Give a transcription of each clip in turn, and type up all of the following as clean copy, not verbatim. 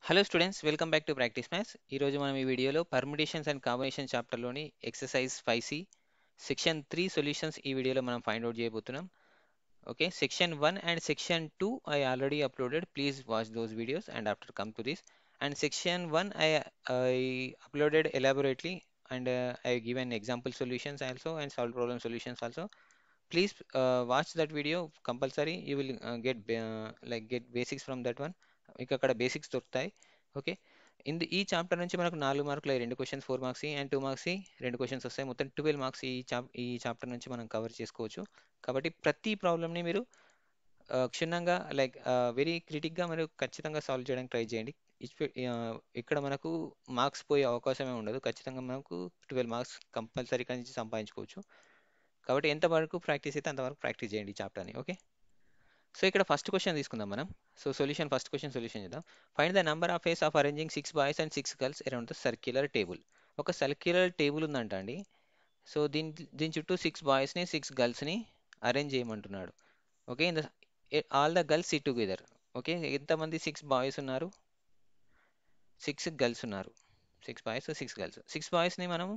Hello students, welcome back to practice maths. ఈరోజు మనం ఈ వీడియోలో పర్ముటేషన్స్ అండ్ కాంబినేషన్ చాప్టర్లోని ఎక్సర్సైజ్ 5C సెక్షన్ 3 సొల్యూషన్స్ ఈ వీడియోలో మనం ఫైండ్ అవుట్ చేయబోతున్నాం. Okay, section 1 and section 2 I already uploaded. Please watch those videos and after come to this. And section 1 I uploaded elaborately and I given example solutions also and solve problem solutions also. Please watch that video compulsory. You will get basics from that one. మీకు అక్కడ basics దొరుకుతాయి. Okay, ఈ chapter నుంచి మనకు 4 మార్కులు 2 questions 4 marks and 2 marks 2 questions వస్తాయి. మొత్తం 12 marks ఈ చాప్టర్ నుంచి మనం కవర్ చేసుకోవచ్చు. కాబట్టి ప్రతి ప్రాబ్లమ్ని మీరు క్షుణ్ణంగా వెరీ క్రిటిక్గా మరియు ఖచ్చితంగా సాల్వ్ చేయడానికి ట్రై చేయండి. ఇక్కడ మనకు మార్క్స్ పోయే అవకాశమే ఉండదు. ఖచ్చితంగా మనకు 12 మార్క్స్ కంపల్సరీ నుంచి సంపాదించుకోవచ్చు. కాబట్టి ఎంతవరకు ప్రాక్టీస్ అయితే అంతవరకు ప్రాక్టీస్ చేయండి ఈ చాప్టర్ని. ఓకే, సో ఇక్కడ ఫస్ట్ క్వశ్చన్ తీసుకుందాం మనం. సో ఫస్ట్ క్వశ్చన్ సొల్యూషన్ చేద్దాం. Find the number of ways of arranging 6 boys and 6 girls around the circular table. ఒక సర్క్యులర్ టేబుల్ ఉందంట అండి. సో దీని దీని చుట్టూ 6 బాయ్స్ని 6 గర్ల్స్ని అరేంజ్ చేయమంటున్నాడు. Okay, all the girls sit together. Okay, ఎంతమంది 6 బాయ్స్ ఉన్నారు, 6 గర్ల్స్ ఉన్నారు. 6 బాయ్స్ 6 గర్ల్స్. 6 బాయ్స్ని మనం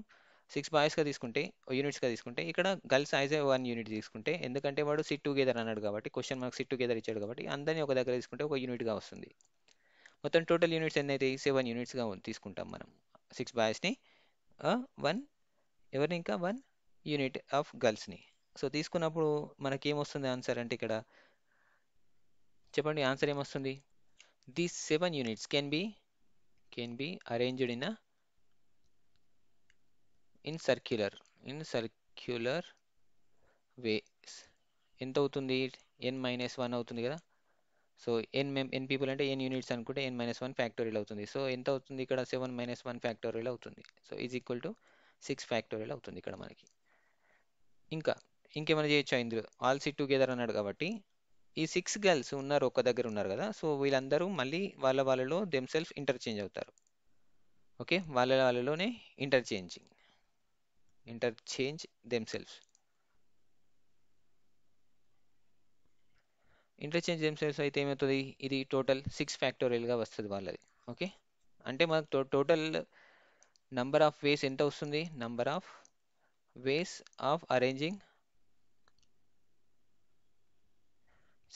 6 బాయ్స్గా తీసుకుంటే, యూనిట్స్గా తీసుకుంటే, ఇక్కడ గర్ల్స్ యాజ్ ఏ 1 యూనిట్ తీసుకుంటే, ఎందుకంటే వాడు సిట్ టుగెదర్ అన్నాడు కాబట్టి, క్వశ్చన్ మనకు సిట్ టుగెదర్ ఇచ్చాడు కాబట్టి అందరినీ ఒక దగ్గర తీసుకుంటే ఒక యూనిట్గా వస్తుంది. మొత్తం టోటల్ యూనిట్స్ ఎన్ని అయితే 7 యూనిట్స్గా తీసుకుంటాం మనం. 6 బాయ్స్ని 1, ఎవరిని ఇంకా 1 యూనిట్ ఆఫ్ గర్ల్స్ని. సో తీసుకున్నప్పుడు మనకి ఏమొస్తుంది ఆన్సర్ అంటే ఇక్కడ చెప్పండి, ఆన్సర్ ఏమొస్తుంది? These 7 units can be arranged in circular ways. ఎంత అవుతుంది? n-1 అవుతుంది కదా. సో ఎన్ పీపుల్ అంటే ఎన్ యూనిట్స్ అనుకుంటే n-1 ఫ్యాక్టోరియల్ అవుతుంది. సో ఎంత అవుతుంది ఇక్కడ? 7 - 1 ఫ్యాక్టోరియల్ అవుతుంది. So is equal to 6 factorial అవుతుంది ఇక్కడ మనకి. ఇంకా ఇంకేమైనా చేయొచ్చా ఇందులో? ఆల్ సిట్ టుగెదర్ అన్నాడు కాబట్టి ఈ 6 గర్ల్స్ ఉన్నారు, ఒక దగ్గర ఉన్నారు కదా. సో వీళ్ళందరూ మళ్ళీ వాళ్ళలో దెమ్సెల్ఫ్ ఇంటర్చేంజ్ అవుతారు. ఓకే, వాళ్ళలోనే ఇంటర్చేంజ్ దెమ్సెల్ఫ్. ఇంటర్చేంజ్ దెమ్సెల్ఫ్స్ అయితే ఏమవుతుంది? ఇది టోటల్ 6 ఫ్యాక్టోరియల్గా వస్తుంది వాళ్ళది. ఓకే, అంటే మనకు టోటల్ నంబర్ ఆఫ్ వేస్ ఎంత వస్తుంది? Number of ways of arranging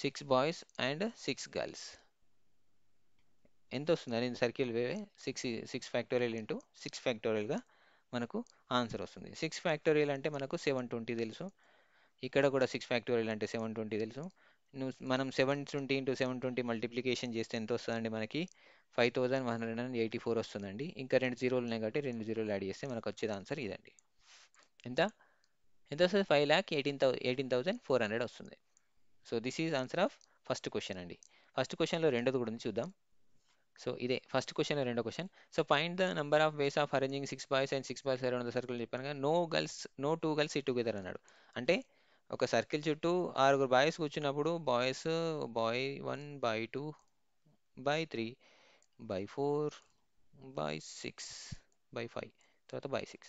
6 boys and 6 girls ఎంత వస్తుంది అనేది సర్కిల్ వే 6 ఫ్యాక్టోరియల్ ఇంటూ 6 ఫ్యాక్టోరియల్గా మనకు ఆన్సర్ వస్తుంది. 6 ఫ్యాక్టోరియల్ అంటే మనకు 720 తెలుసు. ఇక్కడ కూడా 6 ఫ్యాక్టోరియల్ అంటే 720 తెలుసు. మనం 720 ఇంటూ 720 మల్టిప్లికేషన్ చేస్తే ఎంత వస్తుందండి మనకి? 5184 వస్తుందండి. ఇంకా 2 జీరోలు ఉన్నాయి కాబట్టి 2 జీరోలు యాడ్ చేస్తే మనకు వచ్చేది ఆన్సర్ ఇదండి. ఎంత ఎంత వస్తుంది? 5,18,400 వస్తుంది. So this is answer of first question అండి. ఫస్ట్ క్వశ్చన్లో రెండోది కూడా ఉంది, చూద్దాం. సో ఇదే ఫస్ట్ క్వశ్చన్ రెండో క్వశ్చన్. So find the number of ways of arranging 6 boys and 6 boys around the circle చెప్పాను కదా. No two girls sit together అన్నాడు. అంటే ఒక సర్కిల్ చుట్టూ 6 బాయ్స్ కూర్చున్నప్పుడు boy 1, boy 2, boy 3, boy 4, boy 6, boy 5, తర్వాత బాయ్ 6.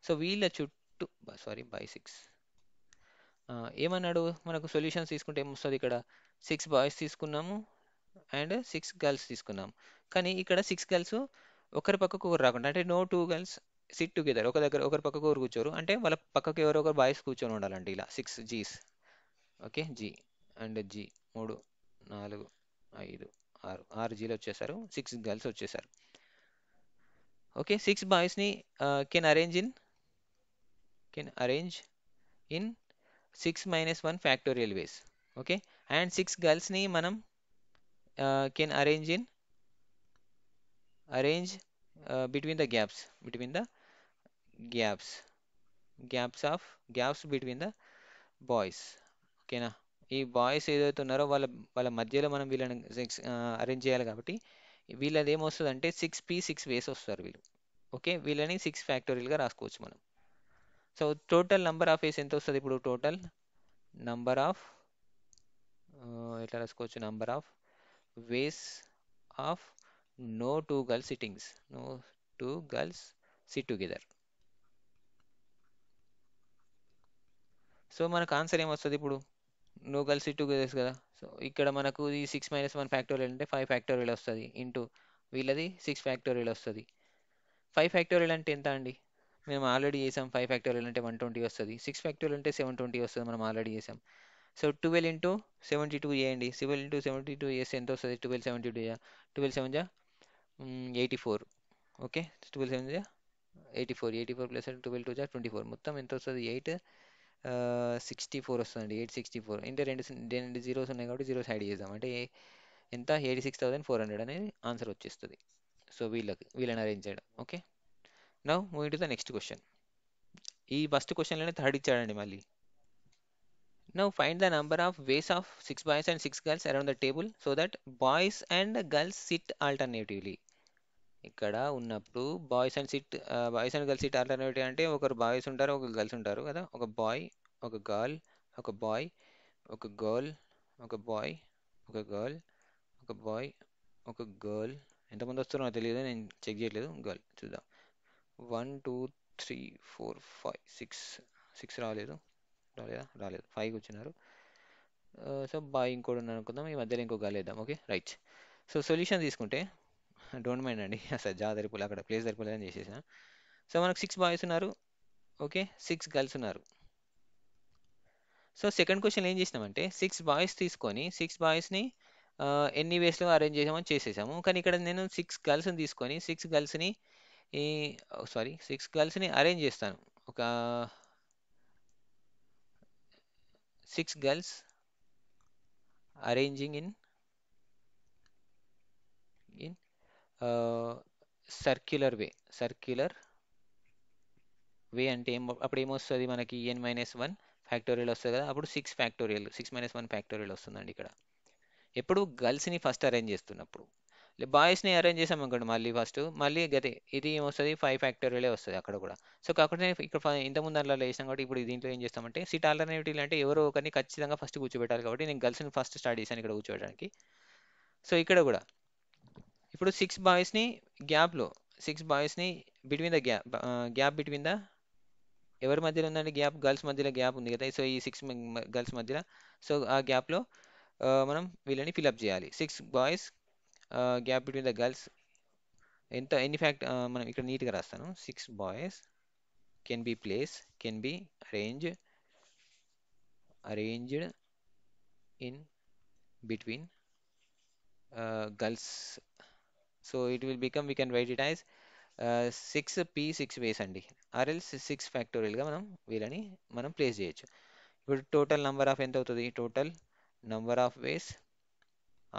సో వీళ్ళ చుట్టూ బాయ్ 6 ఏమన్నాడు? మనకు సొల్యూషన్స్ తీసుకుంటే ఏమొస్తుంది ఇక్కడ? 6 బాయ్స్ తీసుకున్నాము అండ్ 6 గర్ల్స్ తీసుకున్నాం. కానీ ఇక్కడ 6 గర్ల్స్ ఒకరి పక్కకు ఒకరు రాకుండా, అంటే no two girls sit together, ఒక దగ్గర ఒకరి పక్కకు ఒకరు కూర్చోరు, అంటే వాళ్ళ పక్కకు ఎవరో ఒకరు బాయ్స్ కూర్చొని ఉండాలంటే ఇలా 6 Gs. Okay, G and G 3, 4, 5, 6 జీలు వచ్చేసారు, 6 గర్ల్స్ వచ్చేసారు. ఓకే, 6 బాయ్స్ని can arrange in 6 - 1 factorial ways. Okay, and 6 గర్ల్స్ని మనం can arrange between the gaps gaps between the boys. ఓకేనా? ఈ బాయ్స్ ఏదైతే ఉన్నారో వాళ్ళ వాళ్ళ మధ్యలో మనం వీళ్ళని అరేంజ్ చేయాలి కాబట్టి వీళ్ళది ఏమొస్తుంది అంటే 6 వేస్ వస్తారు వీళ్ళు. ఓకే, వీళ్ళని 6 ఫ్యాక్టోరియల్గా రాసుకోవచ్చు మనం. So total number of ways ఎంత వస్తుంది ఇప్పుడు? టోటల్ నంబర్ ఆఫ్ ఎట్లా రాసుకోవచ్చు? Number of ways of no two girls sittings, no two girls sit together. So మనకు ఆన్సర్ ఏమొస్తుంది ఇప్పుడు? నో గర్ల్స్ సిట్ టుగెదర్స్ కదా. సో ఇక్కడ మనకు ఈ 6 - 1 ఫ్యాక్టోరియల్ అంటే 5 ఫ్యాక్టోరియల్ వస్తుంది ఇంటూ వీళ్ళది 6 ఫ్యాక్టోరియల్ వస్తుంది. 5 ఫ్యాక్టోరియల్ అంటే ఎంత అండి? మేము ఆల్రెడీ చేసాం. 5 ఫ్యాక్టోరియల్ అంటే 120 వస్తుంది. 6 ఫ్యాక్టోరియల్ అంటే 720 వస్తుంది. మనం ఆల్రెడీ చేసాం. సో 12 ఇంటూ 72 చేయండి. 12 ఇంటూ 72 చేస్తే ఎంత వస్తుంది? 12 72 12 7 జా 84. ఓకే, 12 7 జా 84. 84 ప్లస్ 12 2 జా 24. మొత్తం ఎంత వస్తుంది? 8 64 వస్తుందండి. 864 అంటే రెండు జీరోస్ ఉన్నాయి కాబట్టి జీరోస్ యాడ్ చేద్దాం. అంటే ఎంత? 86,400 అనేది ఆన్సర్ వచ్చేస్తుంది. సో వీళ్ళని అరేంజ్ చేయడం. Okay, now moving to the next question. ఈ ఫస్ట్ క్వశ్చన్లోనే థర్డ్ ఇచ్చాడండి మళ్ళీ. Now find the number of ways of 6 boys and 6 girls around the table so that boys and girls SIT alternatively. ఇక్కడ ఉన్నప్పుడు boys and girls SIT alternative అంటే ఒకరు boys ఉంటారు, ఒకరు girls ఉంటారు కదా. ఒక బాయ్, ఒక గర్ల్, ఒక బాయ్, ఒక గర్ల్, ఒక బాయ్, ఒక గర్ల్, ఒక బాయ్, ఒక గర్ల్. ఎంతమంది వస్తారో నాకు తెలియదు, నేను చెక్ చేయట్లేదు. గర్ల్ చూద్దాం. 1 2 3 4 5 6. 6 రాలేదు. రాలేదు. 5 వచ్చినారు. సో బాయ్ ఇంకోటి ఉన్నాడు అనుకుందాం. ఈ మధ్యలో ఇంకో గర్ల్ వేద్దాం. Okay, right. సో సొల్యూషన్ తీసుకుంటే డోంట్ మైండ్ అండి, అసలు సరిపోలే, అక్కడ ప్లేస్ సరిపోలేదని చేసేసిన. సో మనకు 6 బాయ్స్ ఉన్నారు. ఓకే, 6 గర్ల్స్ ఉన్నారు. సో సెకండ్ క్వశ్చన్ ఏం చేసినామంటే 6 బాయ్స్ తీసుకొని 6 బాయ్స్ని ఎన్ని వేస్లో అరేంజ్ చేసామని చేసేసాము. కానీ ఇక్కడ నేను 6 గర్ల్స్ని తీసుకొని 6 గర్ల్స్ని ఈ 6 గర్ల్స్ని అరేంజ్ చేస్తాను. ఒక 6 గర్ల్స్ అరేంజింగ్ ఇన్ సర్క్యులర్ వే అంటే అప్పుడు ఏమొస్తుంది మనకి? n-1 ఫ్యాక్టోరియల్ వస్తుంది కదా. అప్పుడు 6 ఫ్యాక్టోరియల్, 6 - 1 ఫ్యాక్టోరియల్ వస్తుందండి ఇక్కడ. ఎప్పుడు గర్ల్స్ని ఫస్ట్ అరేంజ్ చేస్తున్నప్పుడు. బాయ్స్ని అరేంజ్ చేసాం అనుకోండి మళ్ళీ గదే ఇది ఏమొస్తుంది? 5 ఫ్యాక్టోరియలే వస్తుంది అక్కడ కూడా. సో కాకపోతే ఇక్కడ ఇంతకుముందు అలా వేసాం కాబట్టి ఇప్పుడు దీంట్లో ఏం చేస్తామంటే సిట్ ఆల్టర్నేటివ్ అంటే ఎవరో ఒకరిని ఖచ్చితంగా ఫస్ట్ కూర్చోబెట్టాలి కాబట్టి నేను గర్ల్స్ని ఫస్ట్ స్టార్ట్ చేశాను ఇక్కడ కూర్చోబెట్టడానికి. సో ఇక్కడ కూడా ఇప్పుడు 6 బాయ్స్ని గ్యాప్లో 6 బాయ్స్ని between the gap between the ఎవరి మధ్యలో ఉందండి గ్యాప్? గర్ల్స్ మధ్యలో గ్యాప్ ఉంది కదా. సో ఈ 6 గర్ల్స్ మధ్యలో, సో ఆ గ్యాప్లో మనం వీళ్ళని ఫిల్అప్ చేయాలి. 6 boys gap between the girls ఎన్ని మనం ఇక్కడ నీట్గా రాస్తాను. 6 boys can be can be arranged in between girls. So it will become, we can write it as 6p6 ways అండి. ఆర్ఎల్స్ 6 ఫ్యాక్టోరియల్గా వీళ్ళని మనం ప్లేస్ చేయొచ్చు. ఇప్పుడు టోటల్ నంబర్ ఆఫ్ ఎంత అవుతుంది? Total number of ways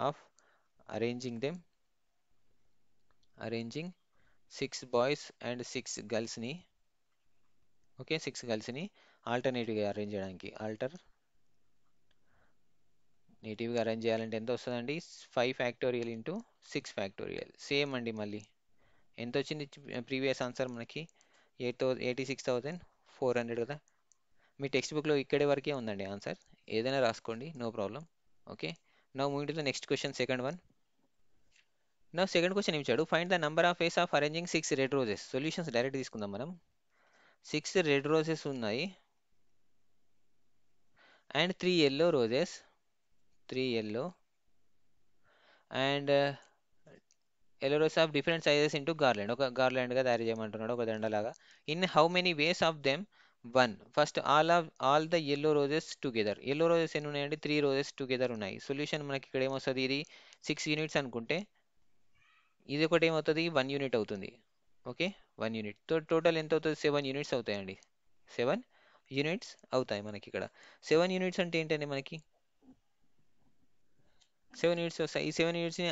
of arranging 6 boys and 6 గర్ల్స్ని. Okay, 6 గర్ల్స్ని ఆల్టర్నేటివ్గా అరేంజ్ చేయడానికి నేటివ్గా అరేంజ్ చేయాలంటే ఎంత వస్తుందండి? 5 ఫ్యాక్టోరియల్ ఇంటూ 6 ఫ్యాక్టోరియల్. సేమ్ అండి, మళ్ళీ ఎంత వచ్చింది? ప్రీవియస్ ఆన్సర్ మనకి 86,400 కదా. మీ టెక్స్ట్ బుక్లో ఇక్కడే వరకే ఉందండి ఆన్సర్. ఏదైనా రాసుకోండి, no problem. Okay, now moving to the next question, second one. Now second question ఏమి ఇచ్చాడు? Find the number of ways of arranging 6 red roses. Solutions direct తీసుకుందాం మనం. 6 రెడ్ రోజెస్ ఉన్నాయి and 3 yellow roses, 3 yellow and yellow roses of different sizes into garland. ఒక గార్లాండ్గా తయారు చేయమంటున్నాడు, ఒక దండలాగా. In how many ways of them? 1. First all the yellow roses together. yellow roses ఎన్ని ఉన్నాయండి? 3 రోజెస్ టుగెదర్ ఉన్నాయి. సొల్యూషన్ మనకి ఇక్కడ ఏమొస్తుంది? ఇది 6 యూనిట్స్ అనుకుంటే ఇది ఒకటి ఏమవుతుంది? 1 యూనిట్ అవుతుంది. Okay, 1 unit. టోటల్ ఎంత అవుతుంది? 7 యూనిట్స్ అవుతాయండి. 7 యూనిట్స్ అవుతాయి మనకి ఇక్కడ. 7 యూనిట్స్ అంటే ఏంటండి మనకి? 7 యూనిట్స్ వస్తాయి. ఈ 7 యూనిట్స్ని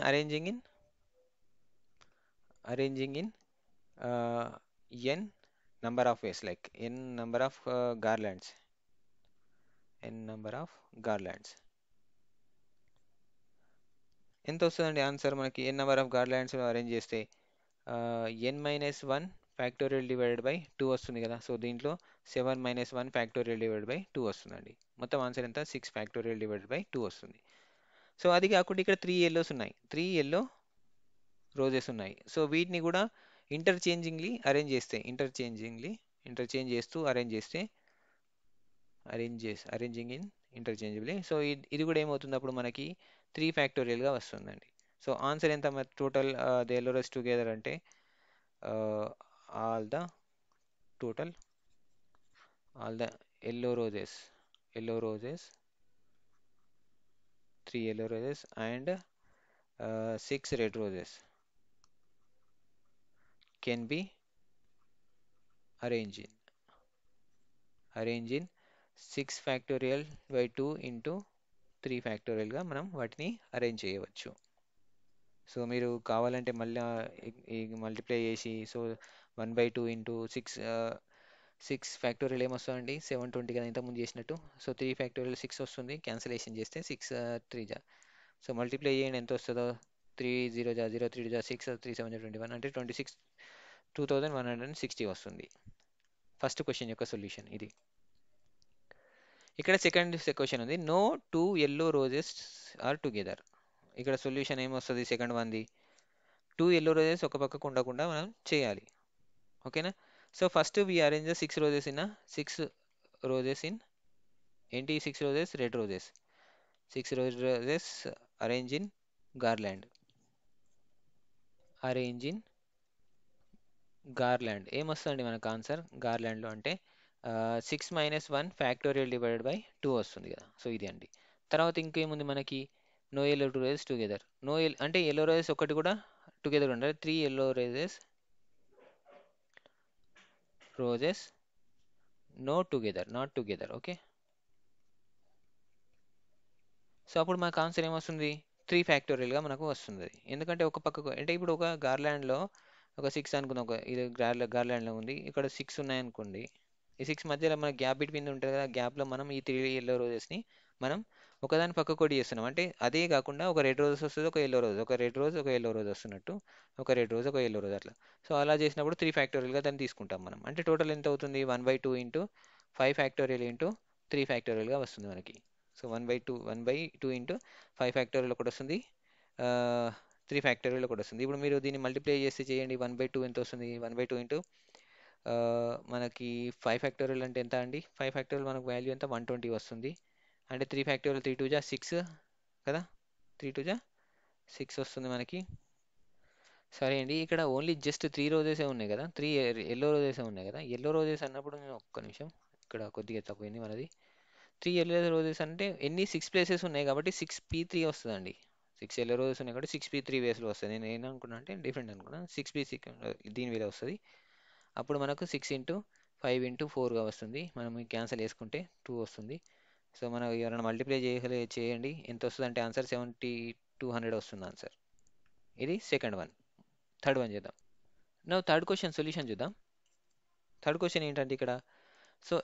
arranging in n number of ways, like n number of garlands. ఎంత వస్తుందండి ఆన్సర్ మనకి? n number of garlands arrange చేస్తే n-1 ఫ్యాక్టోరియల్ డివైడెడ్ బై 2 వస్తుంది కదా. సో దీంట్లో 7 - 1 ఫ్యాక్టోరియల్ డివైడెడ్ బై 2 వస్తుందండి. మొత్తం ఆన్సర్ ఎంత? 6 ఫ్యాక్టోరియల్ డివైడెడ్ బై 2 వస్తుంది. సో అది కాకుండా ఇక్కడ 3 yellows ఉన్నాయి, 3 yellow రోజెస్ ఉన్నాయి. సో వీటిని కూడా ఇంటర్చేంజింగ్లీ అరేంజ్ చేస్తే ఇంటర్చేంజ్ చేస్తూ అరేంజింగ్ ఇన్ ఇంటర్చేంజబుల్లీ. సో ఇది కూడా ఏమవుతుంది అప్పుడు మనకి 3 ఫ్యాక్టోరియల్గా వస్తుందండి. సో ఆన్సర్ ఎంత మరి total the yellow roses together అంటే all the total all the yellow roses yellow roses 3 yellow roses and 6 red roses can be arranged in 6 factorial by 2 into 3 factorial గా మనం వాటిని అరేంజ్ చేయవచ్చు. సో మీరు కావాలంటే మళ్ళీ మల్టిప్లై చేసి సో 1/2 ఇంటూ 6 ఫ్యాక్టోరియల్ ఏమొస్తుందండి 720 కదా ఇంతకుముందు చేసినట్టు. సో 3 ఫ్యాక్టోరియల్ 6 వస్తుంది, క్యాన్సలేషన్ చేస్తే 6 3 జా. సో మల్టిప్లై చేయండి ఎంత వస్తుందో 3 0 జా 0 3 జా 6 3 7 21 అంటే 2160 వస్తుంది. ఫస్ట్ క్వశ్చన్ యొక్క సొల్యూషన్ ఇది. ఇక్కడ సెకండ్ క్వశ్చన్ ఉంది, no 2 yellow roses are together. ఇక్కడ సొల్యూషన్ ఏమొస్తుంది సెకండ్ వన్ది 2 yellow roses ఒక పక్కకు ఉండకుండా మనం చేయాలి. ఓకేనా. So first we arrange 6 roses in 6 roses in ఏంటి 6 roses red roses 6 roses arrange in garland ఏమొస్తుందండి మనకు ఆన్సర్ గార్లాండ్లో అంటే 6 - 1 ఫ్యాక్టోరియల్ డివైడెడ్ బై 2 వస్తుంది కదా. సో ఇది అండి. తర్వాత ఇంకేముంది మనకి నో yellow roses టుగెదర్ అంటే yellow roses ఒకటి కూడా టుగెదర్ ఉండాలి. 3 yellow roses not together okay. So అప్పుడు మనకు ఆన్సర్ ఏమొస్తుంది 3 ఫ్యాక్టోరియల్గా మనకు వస్తుంది. ఎందుకంటే ఒక పక్కకు అంటే ఇప్పుడు ఒక గార్లాండ్లో ఒక 6 అనుకుందాం, ఒక ఇది గార్లాండ్లో ఉంది, ఇక్కడ 6 ఉన్నాయనుకోండి. ఈ 6 మధ్యలో మన గ్యాప్ బిట్వీన్ ఉంటుంది కదా, గ్యాప్లో మనం ఈ 3 yellow rosesని మనం ఒకదాని పక్క కొడి చేస్తున్నాం. అంటే అదే కాకుండా ఒక రెడ్ రోజెస్ వస్తుంది, ఒక yellow rose, ఒక రెడ్ రోజ్ ఒక yellow rose వస్తున్నట్టు, ఒక రెడ్ రోజ్ ఒక yellow rose అట్లా. సో అలా చేసినప్పుడు 3 ఫ్యాక్టోరియల్గా దాన్ని తీసుకుంటాం మనం. అంటే టోటల్ ఎంత అవుతుంది 1/2 ఇంటూ 5 ఫ్యాక్టోరియల్ ఇంటూ 3 ఫ్యాక్టోరియల్గా వస్తుంది మనకి. సో 1/2 ఇంటూ 5 ఫ్యాక్టోరియల్ ఒకటి వస్తుంది, 3 ఫ్యాక్టోరియల్ ఒకటి వస్తుంది. ఇప్పుడు మీరు దీన్ని మల్టిప్లై చేసి చేయండి 1/2 ఎంత వస్తుంది 1/2 ఇంటూ మనకి 5 ఫ్యాక్టోరియల్ అంటే ఎంత అండి 5 ఫ్యాక్టోరియల్ మనకు వాల్యూ ఎంత 120 వస్తుంది. అంటే 3 ఫ్యాక్టోరియల్ 3 2 జా 6 కదా, 3 2 జా 6 వస్తుంది మనకి. సరే అండి, ఇక్కడ ఓన్లీ జస్ట్ 3 రోజెసే ఉన్నాయి కదా, 3 yellow roses ఉన్నాయి కదా. yellow roses అన్నప్పుడు నేను ఒక్క నిమిషం ఇక్కడ కొద్దిగా తక్కువైంది మనది. 3 yellow roses అంటే ఎన్ని 6 ప్లేసెస్ ఉన్నాయి కాబట్టి 6p3 వస్తుందండి. 6 yellow roses ఉన్నాయి కాబట్టి 6p3 వేస్లో వస్తుంది. నేను ఏమనుకున్నా అంటే డిఫరెంట్ అనుకున్నా, 6p6 దీని మీద వస్తుంది. అప్పుడు మనకు 6 ఇంటూ 5 ఇంటూ 4గా వస్తుంది. మనం క్యాన్సిల్ చేసుకుంటే 2 వస్తుంది. సో మనం ఎవరైనా మల్టిప్లై చేయండి ఎంత వస్తుంది అంటే ఆన్సర్ 7200 వస్తుంది ఆన్సర్. ఇది సెకండ్ వన్. థర్డ్ వన్ చేద్దాం. థర్డ్ క్వశ్చన్ సొల్యూషన్ చూద్దాం. థర్డ్ క్వశ్చన్ ఏంటంటే ఇక్కడ so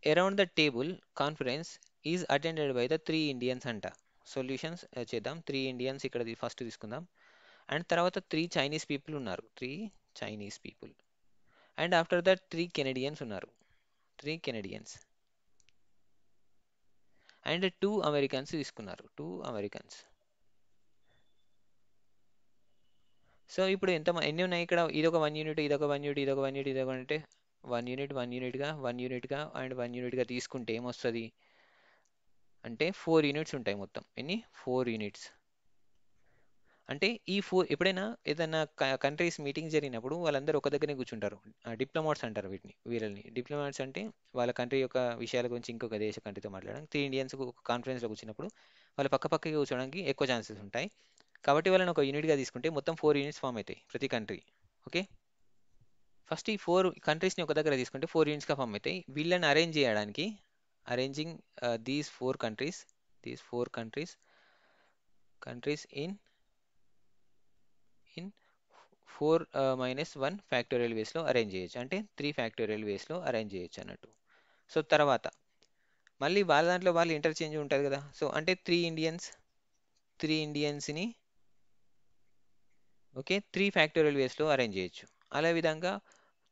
around the table conference is attended by the 3 Indians అంట. సొల్యూషన్స్ చేద్దాం. 3 ఇండియన్స్ ఇక్కడ ఫస్ట్ తీసుకుందాం. అండ్ తర్వాత 3 చైనీస్ పీపుల్ ఉన్నారు, 3 Chinese people. And after that 3 Canadiens ఉన్నారు, 3 కెనడియన్స్. అండ్ 2 అమెరికన్స్ తీసుకున్నారు, 2 అమెరికన్స్. సో ఇప్పుడు ఎన్ని ఉన్నాయి ఇక్కడ, ఇదొక 1 యూనిట్, ఇదొక 1 యూనిట్, ఇదొక 1 యూనిట్, ఇదొక అంటే 1 యూనిట్ 1 యూనిట్గా 1 యూనిట్గా అండ్ 1 యూనిట్గా తీసుకుంటే ఏమొస్తుంది అంటే 4 యూనిట్స్ ఉంటాయి మొత్తం. ఎన్ని 4 యూనిట్స్. అంటే ఈ 4 ఎప్పుడైనా ఏదైనా కంట్రీస్ మీటింగ్ జరిగినప్పుడు వాళ్ళందరూ ఒక దగ్గరనే కూర్చుంటారు. డిప్లొమాట్స్ అంటారు వీళ్ళని. డిప్లొమాట్స్ అంటే వాళ్ళ కంట్రీ యొక్క విషయాల గురించి ఇంకొక దేశ కంట్రీతో మాట్లాడడానికి 3 ఇండియన్స్ ఒక కాన్ఫరెన్స్లో కూర్చున్నప్పుడు వాళ్ళు పక్క పక్కకి కూర్చోడానికి ఎక్కువ ఛాన్సెస్ ఉంటాయి. కాబట్టి వాళ్ళని ఒక యూనిట్గా తీసుకుంటే మొత్తం 4 యూనిట్స్ ఫామ్ అవుతాయి ప్రతి కంట్రీ. ఓకే, ఫస్ట్ ఈ 4 కంట్రీస్ని ఒక దగ్గర తీసుకుంటే 4 యూనిట్స్గా ఫామ్ అవుతాయి. వీళ్ళని అరేంజ్ చేయడానికి arranging these 4 countries in 4 - 1 factorial వేస్లో అరేంజ్ చేయొచ్చు. అంటే 3 ఫ్యాక్టోరియల్ వేస్లో అరేంజ్ చేయొచ్చు అన్నట్టు. సో తర్వాత మళ్ళీ వాళ్ళ దాంట్లో వాళ్ళు ఇంటర్చేంజ్ ఉంటుంది కదా. సో అంటే 3 ఇండియన్స్ని ఓకే 3 ఫ్యాక్టోరియల్ వేస్లో అరేంజ్ చేయొచ్చు. అదే విధంగా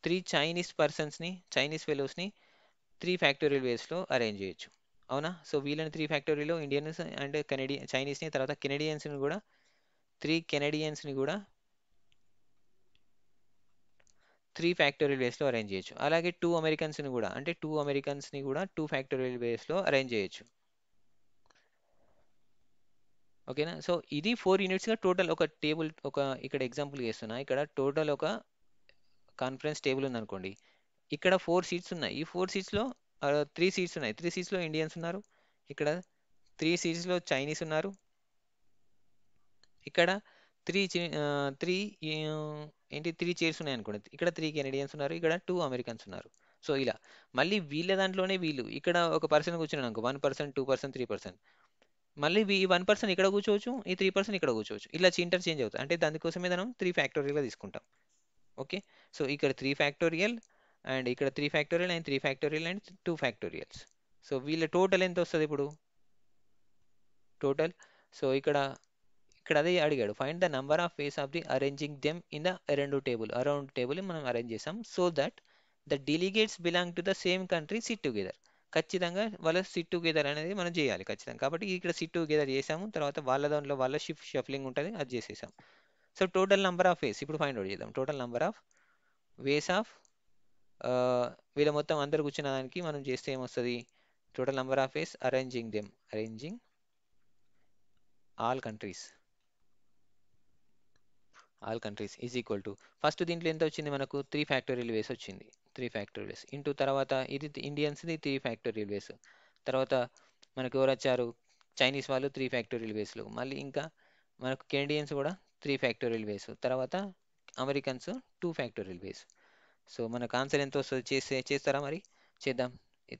3 చైనీస్ ఫెలోస్ని 3 ఫ్యాక్టోరియల్ వేస్లో అరేంజ్ చేయొచ్చు. అవునా. సో వీళ్ళని 3 ఫ్యాక్టోరియల్లో ఇండియన్స్ అండ్ చైనీస్ని, తర్వాత కెనడియన్స్ని కూడా 3 కెనడియన్స్ని కూడా 3 ఫ్యాక్టోరియల్ వేస్లో అరేంజ్ చేయొచ్చు. అలాగే 2 అమెరికన్స్ని కూడా, అంటే 2 అమెరికన్స్ని కూడా 2 ఫ్యాక్టోరియల్ వేస్లో అరేంజ్ చేయొచ్చు. ఓకేనా? సో ఇది 4 యూనిట్స్గా టోటల్ ఒక టేబుల్, ఒక ఇక్కడ ఎగ్జాంపుల్ చేస్తున్నా, ఇక్కడ టోటల్ ఒక కాన్ఫరెన్స్ టేబుల్ ఉందనుకోండి. ఇక్కడ 4 సీట్స్ ఉన్నాయి. ఈ 4 సీట్స్లో 3 సీట్స్ ఉన్నాయి. 3 సీట్స్లో ఇండియన్స్ ఉన్నారు. ఇక్కడ 3 సీట్స్లో చైనీస్ ఉన్నారు. ఇక్కడ 3 ఏంటి 3 చైర్స్ ఉన్నాయి అనుకోండి. ఇక్కడ 3 కెనడియన్స్ ఉన్నారు. ఇక్కడ 2 అమెరికన్స్ ఉన్నారు. సో ఇలా మళ్ళీ వీళ్ళ దాంట్లోనే వీళ్ళు ఇక్కడ ఒక పర్సన్ కూర్చున్నాడు అనుకో, 1%, 2%, 3%. మళ్ళీ ఈ 1% ఇక్కడ కూర్చోవచ్చు, ఈ 3% ఇక్కడ కూర్చోవచ్చు. ఇలా ఇంటర్చేంజ్ అవుతుంది. అంటే దానికోసమే మనం 3 ఫ్యాక్టోరియల్గా తీసుకుంటాం. ఓకే. సో ఇక్కడ 3 ఫ్యాక్టోరియల్ అండ్ ఇక్కడ 3 factorial and 3 factorial and 2 factorials. So వీళ్ళ టోటల్ ఎంత వస్తుంది ఇప్పుడు టోటల్? సో ఇక్కడ ఇక్కడ అదే అడిగాడు, find the number of ways of the arranging them in the around table మనం అరేంజ్ చేసాం, so that the delegates belong to the same country SIT together. ఖచ్చితంగా వాళ్ళ సిట్ టుగెదర్ అనేది మనం చేయాలి ఖచ్చితంగా. కాబట్టి ఇక్కడ సిట్ టుగెదర్ చేసాము, తర్వాత వాళ్ళ దాంట్లో వాళ్ళ షఫ్లింగ్ ఉంటుంది, అది చేసేసాం. సో టోటల్ నంబర్ ఆఫ్ వేస్ ఇప్పుడు ఫైండ్ అవుట్ చేద్దాం. Total number of ways of వీళ్ళ మొత్తం అందరు కూర్చున్న దానికి మనం చేస్తే ఏమొస్తుంది? Total number of ways arranging all countries is equal to, first దీంట్లో ఎంత వచ్చింది మనకు? 3 ఫ్యాక్టోరియల్ వేస్ వచ్చింది. 3 ఫ్యాక్టోరియల్ వేస్ ఇంటూ తర్వాత ఇది ఇండియన్స్ది 3 ఫ్యాక్టోరియల్ వేస్, తర్వాత మనకు ఎవరు వచ్చారు? చైనీస్ వాళ్ళు 3 ఫ్యాక్టోరియల్ వేస్లు, మళ్ళీ ఇంకా మనకు కెనడియన్స్ కూడా 3 ఫ్యాక్టోరియల్ వేస్, తర్వాత అమెరికన్స్ 2 ఫ్యాక్టోరియల్ వేస్. సో మనకు ఆన్సర్ ఎంత వస్తుంది? చేస్తారా మరి? చేద్దాం.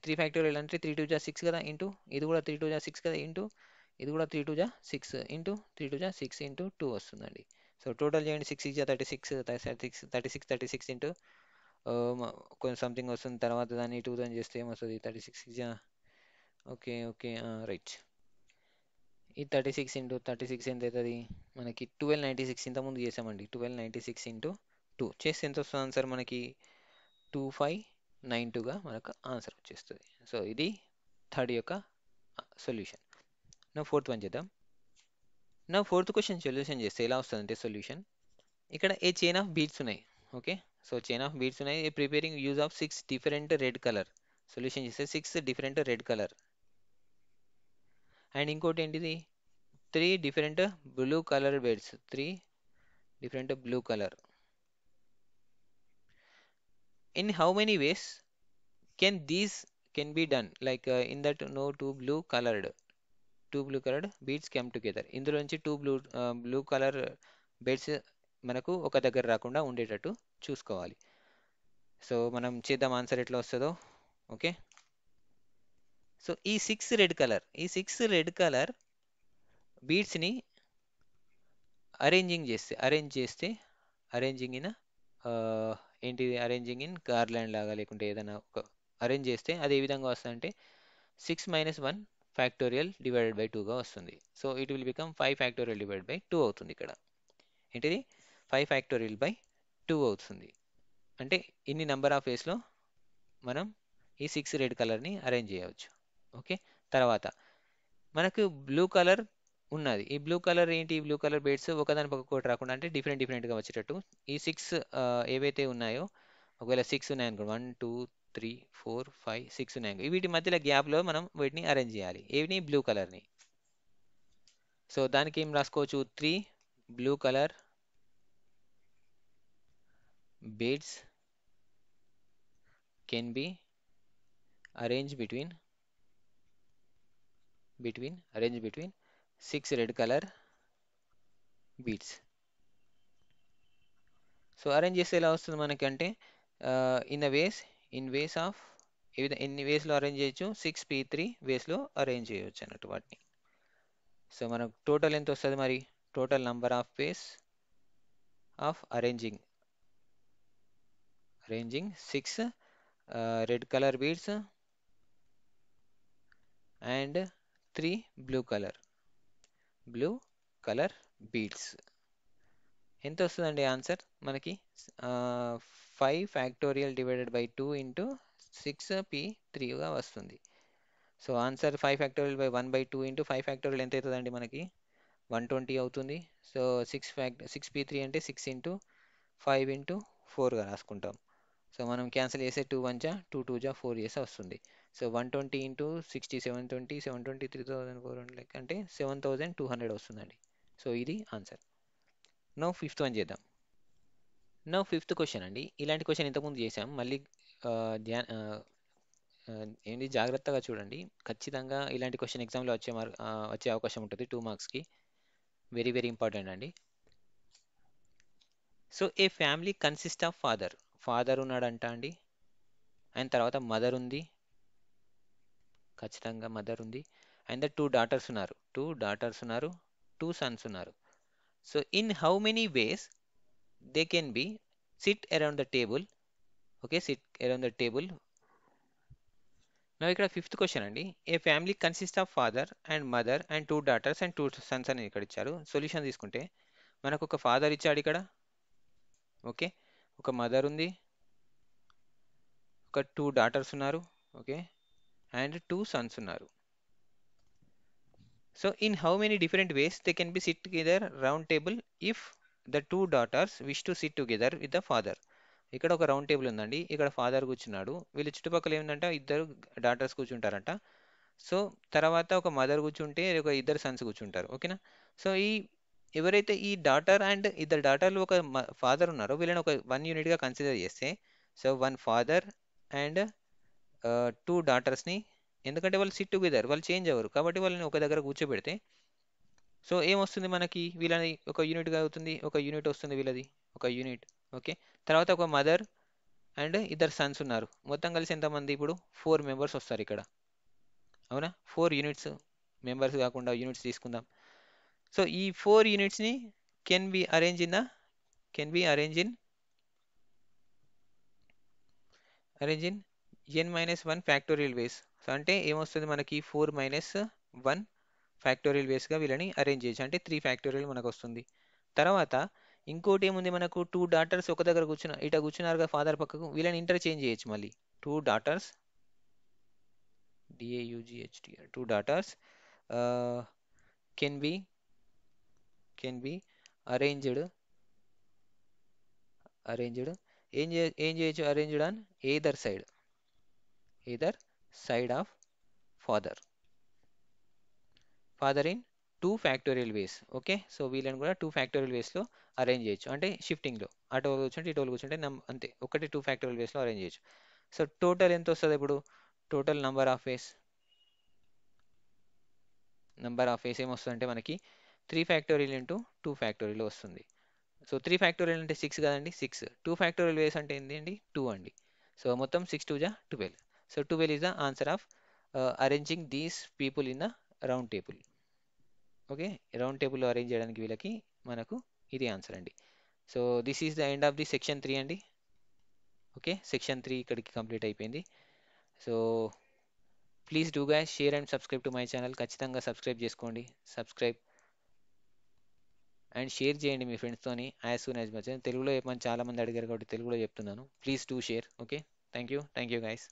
3 ఫ్యాక్టోరియల్ అంటే 3 2 జా 6 కదా, ఇంటూ ఇది కూడా 3 2 జా 6 కదా, ఇంటూ ఇది కూడా 3 2 జా 6 ఇంటూ 3 2 జా 6 ఇంటూ 2 వస్తుందండి. సో టోటల్ చేయండి. 6 6 జా 36, 36 ఇంటూ కొంచెం సంథింగ్ వస్తుంది. తర్వాత దాన్ని 2 తో చేస్తే ఏమొస్తుంది? 36 జా, ఓకే ఓకే రైట్. ఈ 36 ఇంటూ 36 ఎంత అవుతుంది మనకి? 1296. ఇంతకుముందు చేసామండి. 1296 ఇంటూ 2 చేస్తే ఎంత వస్తుంది ఆన్సర్ మనకి? 2592గా మనకు ఆన్సర్ వచ్చేస్తుంది. సో ఇది థర్డ్ యొక్క సొల్యూషన్. నా ఫోర్త్ వన్ చేద్దాం. నా ఫోర్త్ క్వశ్చన్ సొల్యూషన్ చేస్తే ఎలా వస్తుందంటే సొల్యూషన్, ఇక్కడ ఏ చైన్ ఆఫ్ బీట్స్ ఉన్నాయి. Okay. So chain of beads ఉన్నాయి. Preparing use of 6 different red colour. Solution చేస్తే 6 డిఫరెంట్ రెడ్ కలర్. అండ్ ఇంకోటి ఏంటిది? 3 different blue colour beads. 3 different blue colour. In how many ways can these can be done? Like in that no two blue colored beads come together. ఇందులో నుంచి blue colour beds మనకు ఒక దగ్గర రాకుండా ఉండేటట్టు చూసుకోవాలి. సో మనం చేద్దాం ఆన్సర్ ఎట్లా వస్తుందో. ఓకే. సో ఈ 6 రెడ్ కలర్ బీడ్స్ని అరేంజింగ్ ఇన్ ఏంటిది? అరేంజింగ్ ఇన్ గార్లాండ్ లాగా, లేకుంటే ఏదైనా ఒక అరేంజ్ చేస్తే అది ఏ విధంగా వస్తుందంటే 6 - 1 ఫ్యాక్టోరియల్ డివైడెడ్ బై 2గా వస్తుంది. So it will become 5 factorial divided by 2 అవుతుంది. ఇక్కడ ఏంటిది? 5 ఫ్యాక్టోరియల్ బై 2 అవుతుంది. అంటే ఇన్ని నెంబర్ ఆఫ్ వేస్లో మనం ఈ 6 రెడ్ కలర్ని అరేంజ్ చేయవచ్చు. ఓకే. తర్వాత మనకు బ్లూ కలర్ ఉన్నది. ఈ బ్లూ కలర్ ఏంటి? ఈ బ్లూ కలర్ బేడ్స్ ఒకదాని పక్క ఒకటి రాకుండా, అంటే డిఫరెంట్గా వచ్చేటట్టు ఈ 6 ఏవైతే ఉన్నాయో, ఒకవేళ 6 ఉన్నాయనుకో, 1 2 3 4 5 6 ఉన్నాయి. వీటి మధ్యలో గ్యాప్లో మనం వీటిని అరేంజ్ చేయాలి. ఏవిని? బ్లూ కలర్ని. సో దానికి ఏం రాసుకోవచ్చు? 3 blue colour beads can be arrange between 6 red colour beads. So arrange చేస్తే ఎలా వస్తుంది మనకంటే ఇన్ వేస్ ఆఫ్ ఎన్ని వేస్లో అరేంజ్ చేయొచ్చు? 6p3 వేస్లో అరేంజ్ చేయొచ్చు అన్నట్టు వాటిని. సో మనకు టోటల్ ఎంత వస్తుంది మరి? Total number of ways of arranging 6 red colour beads and 3 blue colour beads. ఎంత వస్తుందండి ఆన్సర్ మనకి? 5 ఫ్యాక్టోరియల్ డివైడెడ్ బై 2 ఇంటూ 6p3గా వస్తుంది. So answer 5 factorial by 1 by 2 into 5 factorial ఎంత అవుతుందండి మనకి? 120 అవుతుంది. సో 6p3 అంటే 6 ఇంటూ 5 ఇంటూ 4గా రాసుకుంటాం. సో మనం క్యాన్సిల్ చేస్తే 2 1 జా 2 2 జా 4 చేస్తే వస్తుంది. సో 120 ఇంటూ 60 720 720 3400 లెక్క అంటే 7200 వస్తుందండి. సో ఇది ఆన్సర్. నో ఫిఫ్త్ వన్ చేద్దాం. నో ఫిఫ్త్ క్వశ్చన్ అండి. ఇలాంటి క్వశ్చన్ ఇంతకుముందు చేసాం. మళ్ళీ ఆ, ధ్యా ఆ, ఆ, ఏంటి జాగ్రత్తగా చూడండి. ఖచ్చితంగా ఇలాంటి క్వశ్చన్ ఎగ్జామ్లో వచ్చే అవకాశం ఉంటుంది 2 మార్క్స్కి. వెరీ వెరీ ఇంపార్టెంట్ అండి. So a family consist of father ఉన్నాడంట అండి. అండ్ తర్వాత మదర్ ఉంది, ఖచ్చితంగా మదర్ ఉంది. అండ్ ద టూ డాటర్స్ ఉన్నారు, టూ సన్స్ ఉన్నారు. So in how many ways they can be sit around the table. Okay, sit around the table. నా ఇక్కడ ఫిఫ్త్ క్వశ్చన్ అండి. A family consist of father and mother and two daughters and two sons అని ఇక్కడ ఇచ్చారు. Solution తీసుకుంటే మనకు ఒక father ఇచ్చాడు ఇక్కడ. ఓకే, ఒక మదర్ ఉంది, ఒక టూ డాటర్స్ ఉన్నారు. ఓకే, అండ్ టూ సన్స్ ఉన్నారు. So in how many different ways they can be SIT together round table if the two daughters wish to SIT together with the father. ఇక్కడ ఒక round table ఉందండి, ఇక్కడ father కూర్చున్నాడు. వీళ్ళ చుట్టుపక్కల ఏముందంటే ఇద్దరు డాటర్స్ కూర్చుంటారంట. సో తర్వాత ఒక మదర్ కూర్చుంటే ఒక ఇద్దరు సన్స్ కూర్చుంటారు. ఓకేనా. సో ఎవరైతే ఈ డాటర్ అండ్ ఇద్దరు డాటర్లు ఒక ఫాదర్ ఉన్నారో వీళ్ళని ఒక వన్ యూనిట్గా కన్సిడర్ చేస్తే, so one father and two డాటర్స్ని, ఎందుకంటే వాళ్ళు సిట్ టుగెదర్, వాళ్ళు చేంజ్ అవ్వరు కాబట్టి వాళ్ళని ఒక దగ్గర కూర్చోబెడితే సో ఏమొస్తుంది మనకి, వీళ్ళని ఒక యూనిట్గా అవుతుంది, ఒక యూనిట్ వస్తుంది వీళ్ళది, ఒక యూనిట్. ఓకే, తర్వాత ఒక మదర్ అండ్ ఇద్దరు సన్స్ ఉన్నారు. మొత్తం కలిసి ఎంతమంది ఇప్పుడు 4 మెంబర్స్ వస్తారు ఇక్కడ. అవునా, 4 యూనిట్స్, మెంబర్స్ కాకుండా యూనిట్స్ తీసుకుందాం. సో ఈ 4 యూనిట్స్ని can be arrange in the can be arrange in n-1 factorial ways. So అంటే ఏమొస్తుంది మనకి 4 - 1 ఫ్యాక్టోరియల్ వేస్గా వీళ్ళని అరేంజ్ చేయొచ్చు. అంటే 3 ఫ్యాక్టోరియల్ మనకు వస్తుంది. తర్వాత ఇంకోటి ఏముంది, మనకు టూ డాటర్స్ ఒక దగ్గర ఇట కూర్చున్నారుగా ఫాదర్ పక్కకు, వీళ్ళని ఇంటర్చేంజ్ చేయొచ్చు మళ్ళీ. Two daughters, DAUGHT, two daughters can be can be arranged arranged ఏం చేయొచ్చు, arranged on either side of father in 2 factorial ways. Okay, so వీళ్ళని కూడా 2 ఫ్యాక్టోరియల్ వేస్లో అరేంజ్ చేయొచ్చు. అంటే షిఫ్టింగ్లో అటు కూర్చుంటే ఇటు కూర్చుంటే అంతే, ఒకటి 2 ఫ్యాక్టోరియల్ వేస్లో అరేంజ్ చేయొచ్చు. సో టోటల్ ఎంత వస్తుంది ఇప్పుడు, టోటల్ నంబర్ ఆఫ్ వేస్ ఏమొస్తుందంటే మనకి 3 ఫ్యాక్టోరియల్ ఇంటూ 2 ఫ్యాక్టోరియల్ వస్తుంది. సో 3 ఫ్యాక్టోరియల్ అంటే 6 కదండి, 6. 2 ఫ్యాక్టోరియల్ వేస్ అంటే ఏంటి అండి, 2 అండి. సో మొత్తం 6 2 12. So 12 is the answer of arranging these people in the round table. Okay, round టేబుల్లో అరేంజ్ చేయడానికి వీళ్ళకి మనకు ఇది ఆన్సర్ అండి. So this is the end of the section 3 అండి. ఓకే, సెక్షన్ 3 ఇక్కడికి కంప్లీట్ అయిపోయింది. So please do guys share and subscribe to my channel. ఖచ్చితంగా సబ్స్క్రైబ్ చేసుకోండి. సబ్స్క్రైబ్ అండ్ షేర్ చేయండి మీ ఫ్రెండ్స్తోని యాజ్ సూన్ యాజ్ మచ్. తెలుగులో చెప్పమని చాలా మంది అడిగారు కాబట్టి తెలుగులో చెప్తున్నాను. Please do share. Okay, thank you guys.